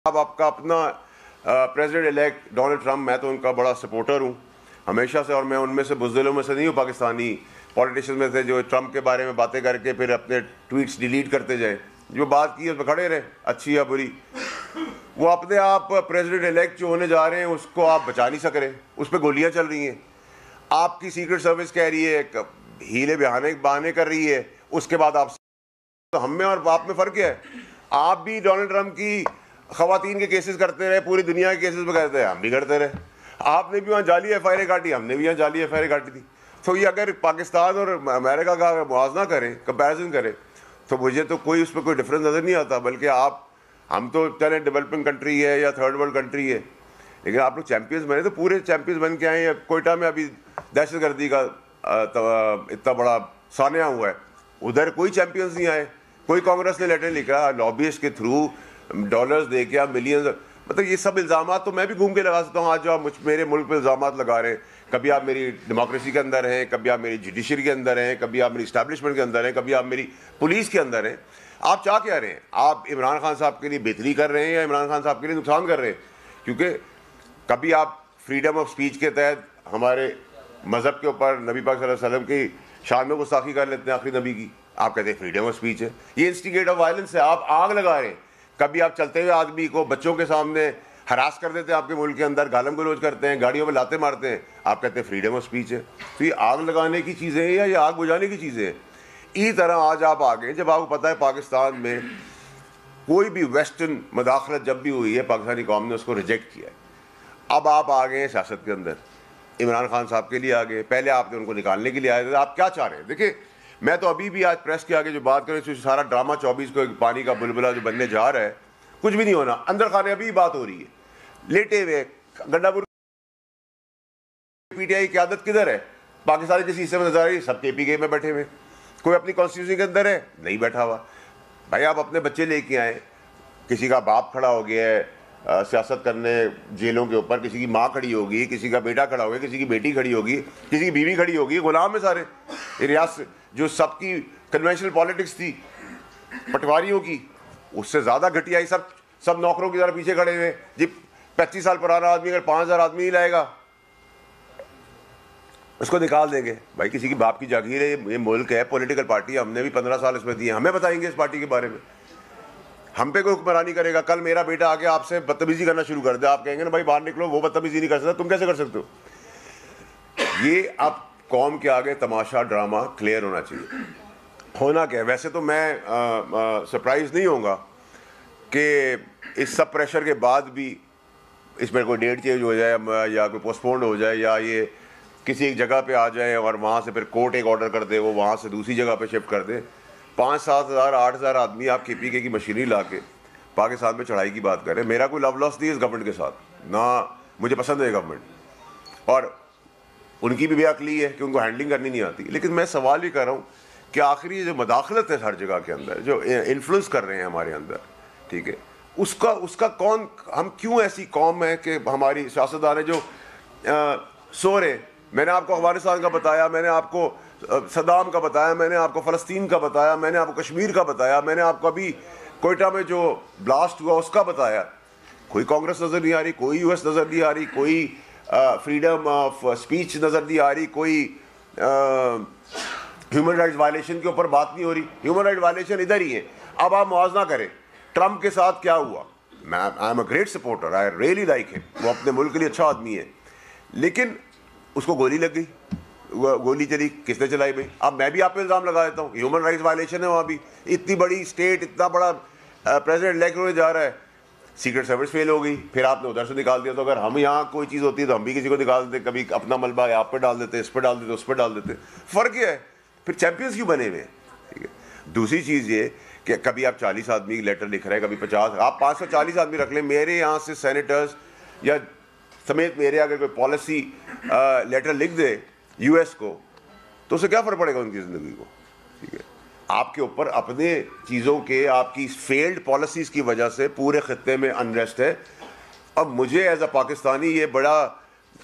अब आपका अपना प्रेसिडेंट इलेक्ट डोनाल्ड ट्रंप, मैं तो उनका बड़ा सपोर्टर हूँ हमेशा से, और मैं उनमें से बुज़दिलों में से नहीं हूँ पाकिस्तानी पॉलिटिशियन में से जो ट्रंप के बारे में बातें करके फिर अपने ट्वीट्स डिलीट करते जाए। जो बात की उस पर खड़े रहे, अच्छी या बुरी। वो अपने आप प्रेसिडेंट इलेक्ट जो होने जा रहे हैं उसको आप बचा नहीं सक रहे, उस पर गोलियाँ चल रही हैं। आपकी सीक्रेट सर्विस कह रही है, हीले बहाने कर रही है, उसके बाद आप, तो हम में और आप में फ़र्क क्या है? आप भी डोनाल्ड ट्रंप की ख़वातीन के केसेस करते रहे, पूरी दुनिया के केसेस में करते रहे, हम भी करते रहे। आपने भी वहाँ जाली FIR काटी, हमने भी यहाँ जाली FIR काटी थी। तो ये अगर पाकिस्तान और अमेरिका का मुआवजा करें, कंपैरिजन करें, तो मुझे तो कोई उस पर कोई डिफरेंस नज़र नहीं आता। बल्कि हम तो चले डेवलपिंग कंट्री है या थर्ड वर्ल्ड कंट्री है, लेकिन आप लोग चैम्पियंस बने, तो पूरे चैम्पियंस बन के आए। कोयटा में अभी दहशतगर्दी का इतना बड़ा सानिया हुआ है, उधर कोई चैम्पियंस नहीं आए, कोई कांग्रेस ने लेटर लिखा लॉबीइस्ट के थ्रू डॉलर्स दे के, मिलियंस, मतलब ये सब इल्ज़ाम तो मैं भी घूम के लगा सकता हूँ। आज जो आप मेरे मुल्क पे इल्ज़ाम लगा रहे हैं, कभी आप मेरी डेमोक्रेसी के अंदर हैं, कभी आप मेरी जुडिशरी के अंदर हैं, कभी आप मेरी इस्टेब्लिशमेंट के अंदर हैं, कभी आप मेरी पुलिस के अंदर हैं। आप चाह क्या रहे हैं? आप इमरान खान साहब के लिए बेहतरी कर रहे हैं या इमरान खान साहब के लिए नुकसान कर रहे हैं? क्योंकि कभी आप फ्रीडम ऑफ स्पीच के तहत हमारे मज़हब के ऊपर नबी पाक सल्लल्लाहु अलैहि वसल्लम की शान में गुस्ताखी कर लेते हैं, आखिरी नबी की, आप कहते हैं फ्रीडम ऑफ स्पीच है। ये इंस्टिगेट ऑफ वायलेंस है, आप आग लगा रहे हैं। कभी आप चलते हुए आदमी को बच्चों के सामने हरास कर देते हैं, आपके मुल्क के अंदर गालम गलोच करते हैं, गाड़ियों में लाते मारते हैं, आप कहते हैं फ्रीडम ऑफ स्पीच है। तो ये आग लगाने की चीज़ें हैं या ये आग बुझाने की चीज़ें हैं? इसी तरह आज आप आ गए, जब आपको पता है पाकिस्तान में कोई भी वेस्टर्न मदाखलत जब भी हुई है, पाकिस्तानी कौम ने उसको रिजेक्ट किया है। अब आप आ गए सियासत के अंदर, इमरान खान साहब के लिए आ गए, पहले आपने उनको निकालने के लिए आए थे। आप क्या चाह रहे हैं? देखिए, मैं तो अभी भी आज प्रेस के आगे जो बात करें, तो सारा ड्रामा 24 को एक पानी का बुलबुला जो बनने जा रहा है, कुछ भी नहीं होना। अंदर खाने अभी बात हो रही है, लेटे हुए गंडापुर PTI की आदत किधर है? पाकिस्तान किसी हिस्से में नजर आ रही है, सब KPK में बैठे हुए। कोई अपनी कॉन्स्टिट्यूशन के अंदर है, नहीं बैठा हुआ। भाई आप अपने बच्चे लेके आए, किसी का बाप खड़ा हो गया है सियासत करने जेलों के ऊपर, किसी की माँ खड़ी होगी, किसी का बेटा खड़ा होगा, किसी की बेटी खड़ी होगी, किसी की बीवी खड़ी होगी, गुलाम है सारे। रियासत जो सबकी कन्वेंशनल पॉलिटिक्स थी पटवारियों की, उससे ज़्यादा घटिया ही सब नौकरों की तरह पीछे खड़े हुए। जी 25 साल पुराना आदमी अगर 5000 आदमी नहीं लाएगा, उसको निकाल देंगे। भाई किसी की बाप की जागीर है, ये मुल्क है, पॉलिटिकल पार्टी, हमने भी 15 साल इसमें दिए, हमें बताएंगे इस पार्टी के बारे में, हम पे कोई हुक्मरानी करेगा। कल मेरा बेटा आके आपसे बदतमीजी करना शुरू कर दे, आप कहेंगे ना भाई बाहर निकलो, वो बदतमीजी नहीं कर सकता, तुम कैसे कर सकते हो? ये अब कौम के आगे तमाशा ड्रामा क्लियर होना चाहिए। होना क्या है? वैसे तो मैं सरप्राइज नहीं होऊंगा कि इस सब प्रेशर के बाद भी इसमें कोई डेट चेंज हो जाए या कोई पोस्टपोन्ड हो जाए, या ये किसी एक जगह पे आ जाए और वहाँ से फिर कोर्ट एक ऑर्डर कर दे, वो वहाँ से दूसरी जगह पे शिफ्ट कर दे। 5-7 हज़ार 8 हज़ार आदमी आप KPK की मशीनरी ला के पाकिस्तान में चढ़ाई की बात करें। मेरा कोई लव लॉस नहीं है इस गवर्नमेंट के साथ, ना मुझे पसंद है गवर्नमेंट, और उनकी भी बेअक्ली है कि उनको हैंडलिंग करनी नहीं आती। लेकिन मैं सवाल ये कर रहा हूँ कि आखिरी जो मदाखलत है हर जगह के अंदर, जो इन्फ्लुएंस कर रहे हैं हमारे अंदर, ठीक है, उसका कौन, हम क्यों ऐसी कौम है कि हमारी सियासतदान है जो सो रहे? मैंने आपको अफगानिस्तान का बताया, मैंने आपको सदाम का बताया, मैंने आपको फ़लस्तीन का बताया, मैंने आपको कश्मीर का बताया, मैंने आपको अभी कोयटा में जो ब्लास्ट हुआ उसका बताया। कोई कांग्रेस नज़र नहीं आ रही, कोई US नज़र नहीं आ रही, कोई फ्रीडम ऑफ स्पीच नज़र नहीं आ रही, कोई ह्यूमन राइट्स वायलेशन के ऊपर बात नहीं हो रही। ह्यूमन राइट वायलेशन इधर ही है। अब आप मुआवजा करें, ट्रंप के साथ क्या हुआ? I am a great supporter, I really like him, वो अपने मुल्क के लिए अच्छा आदमी है, लेकिन उसको गोली लग गई, गोली चली, किसने चलाई भाई? अब मैं भी आप पे इल्ज़ाम लगा देता हूँ, ह्यूमन राइट्स वायलेशन है वहाँ भी। इतनी बड़ी स्टेट, इतना बड़ा प्रेसिडेंट इलेक्ट होने जा रहा है, सीक्रेट सर्विस फेल हो गई, फिर आपने उधर से निकाल दिया। तो अगर हम यहाँ कोई चीज़ होती है तो हम भी किसी को निकाल देते, कभी अपना मलबा आप पे डाल देते, इस पर डाल देते, उस पर डाल देते। फ़र्क क्या है? फिर चैंपियंस क्यों बने हुए हैं? ठीक है। दूसरी चीज़ ये कि कभी आप 40 आदमी की लेटर लिख रहे हैं, कभी 50, आप 540 आदमी रख लें। मेरे यहाँ से सेनेटर्स या समेत मेरे अगर कोई पॉलिसी लेटर लिख दे US को, तो उससे क्या फ़र्क पड़ेगा उनकी ज़िंदगी को? ठीक है, आपके ऊपर अपने चीज़ों के, आपकी फेल्ड पॉलिसीज़ की वजह से पूरे ख़त्ते में अनरेस्ट है। अब मुझे एज अ पाकिस्तानी ये बड़ा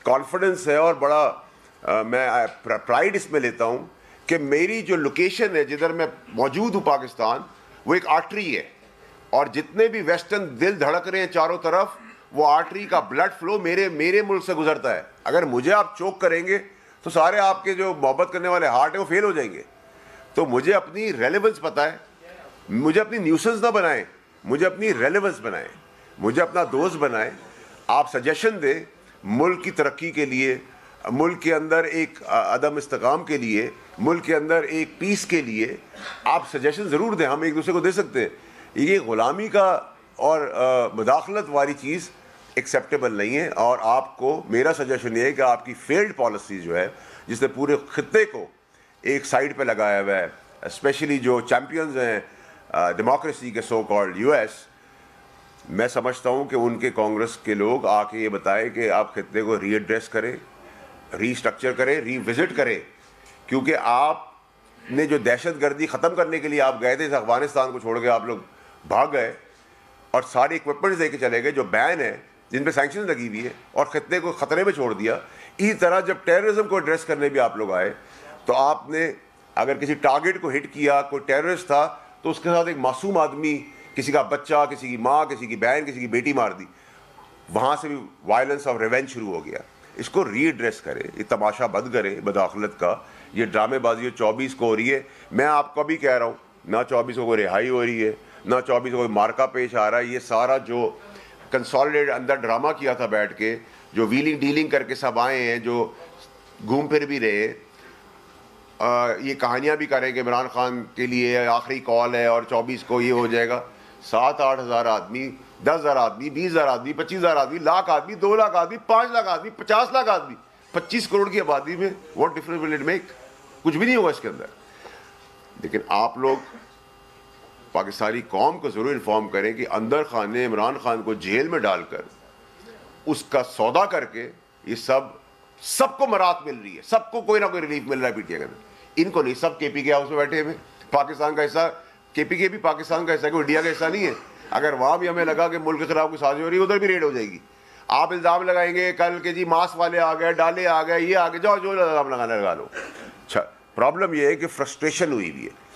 कॉन्फिडेंस है और बड़ा मैं प्राइड इसमें लेता हूँ कि मेरी जो लोकेशन है, जिधर मैं मौजूद हूँ पाकिस्तान, वो एक आर्टरी है। और जितने भी वेस्टर्न दिल धड़क रहे हैं चारों तरफ, वो आर्टरी का ब्लड फ्लो मेरे मुल्क से गुजरता है। अगर मुझे आप चोक करेंगे तो सारे आपके जो मोहब्बत करने वाले हार्ट है वो फेल हो जाएंगे। तो मुझे अपनी रेलेवेंस पता है, मुझे अपनी न्यूसेंस ना बनाएं, मुझे अपनी रेलेवेंस बनाएं, मुझे अपना दोस्त बनाएं। आप सजेशन दें मुल्क की तरक्की के लिए, मुल्क के अंदर एक अदम इस्तेकाम के लिए, मुल्क के अंदर एक पीस के लिए आप सजेशन ज़रूर दें, हम एक दूसरे को दे सकते हैं। ये ग़ुलामी का और मुदाखलत वाली चीज़ एक्सेप्टेबल नहीं है। और आपको मेरा सजेशन ये है कि आपकी फेल्ड पॉलिसी जो है, जिसने पूरे खत्ते को एक साइड पे लगाया हुआ है, स्पेशली जो चैम्पियंस हैं डेमोक्रेसी के सो कॉल्ड यूएस, मैं समझता हूँ कि उनके कांग्रेस के लोग आके ये बताएं कि आप खत्ते को रीएड्रेस करें, रीस्ट्रक्चर करें, रीविजिट करें। क्योंकि आपने जो दहशतगर्दी ख़त्म करने के लिए आप गए थे, अफगानिस्तान को छोड़ के आप लोग भाग गए और सारे इक्विपमेंट्स दे के चले गए जो बैन है, जिन पे सैंक्शन लगी हुई है, और खत्ते को ख़तरे में छोड़ दिया। इसी तरह जब टेररिज्म को एड्रेस करने भी आप लोग आए तो आपने अगर किसी टारगेट को हिट किया, कोई टेररिस्ट था, तो उसके साथ एक मासूम आदमी, किसी का बच्चा, किसी की माँ, किसी की बहन, किसी की बेटी मार दी। वहाँ से भी वायलेंस ऑफ रिवेंज शुरू हो गया। इसको रीएड्रेस करें, ये तमाशा बंद करें बदाखलत का, ये ड्रामेबाजी 24 को हो रही है। मैं आपको भी कह रहा हूँ, ना 24 को कोई रिहाई हो रही है, ना 24 को कोई मार्का पेश आ रहा है। ये सारा जो कंसोलिडेटेड अंदर ड्रामा किया था बैठ के, जो व्हीलिंग डीलिंग करके सब आए हैं, जो घूम फिर भी रहे, ये कहानियाँ भी करें कि इमरान खान के लिए आखिरी कॉल है और 24 को ये हो जाएगा। 7-8 हज़ार आदमी, 10 हज़ार आदमी, 20 हज़ार आदमी, 25 हज़ार आदमी, लाख आदमी, 2 लाख आदमी, 5 लाख आदमी, 50 लाख आदमी, 25 करोड़ की आबादी में what difference will it make? कुछ भी नहीं होगा इसके अंदर। लेकिन आप लोग पाकिस्तानी कौम को ज़रूर इन्फॉर्म करें कि अंदर खान ने इमरान खान को जेल में डालकर उसका सौदा करके ये सबको मराहत मिल रही है, सबको कोई ना कोई रिलीफ मिल रहा है पीटीआई के अंदर। इनको नहीं, सब केपीके हाउस में बैठे हुए, पाकिस्तान का हिस्सा, केपीके भी पाकिस्तान का हिस्सा है, कोई इंडिया का हिस्सा नहीं है। अगर वहाँ भी हमें लगा कि मुल्क के खिलाफ कोई साजिश हो रही है, उधर भी रेड हो जाएगी। आप इल्ज़ाम लगाएंगे कल के जी मास्क वाले आ गए, डाले आ गए, ये आ गए, जाओ जो इल्ज़ाम लगाना लगा लो। अच्छा, प्रॉब्लम ये है कि फ्रस्ट्रेशन हुई है।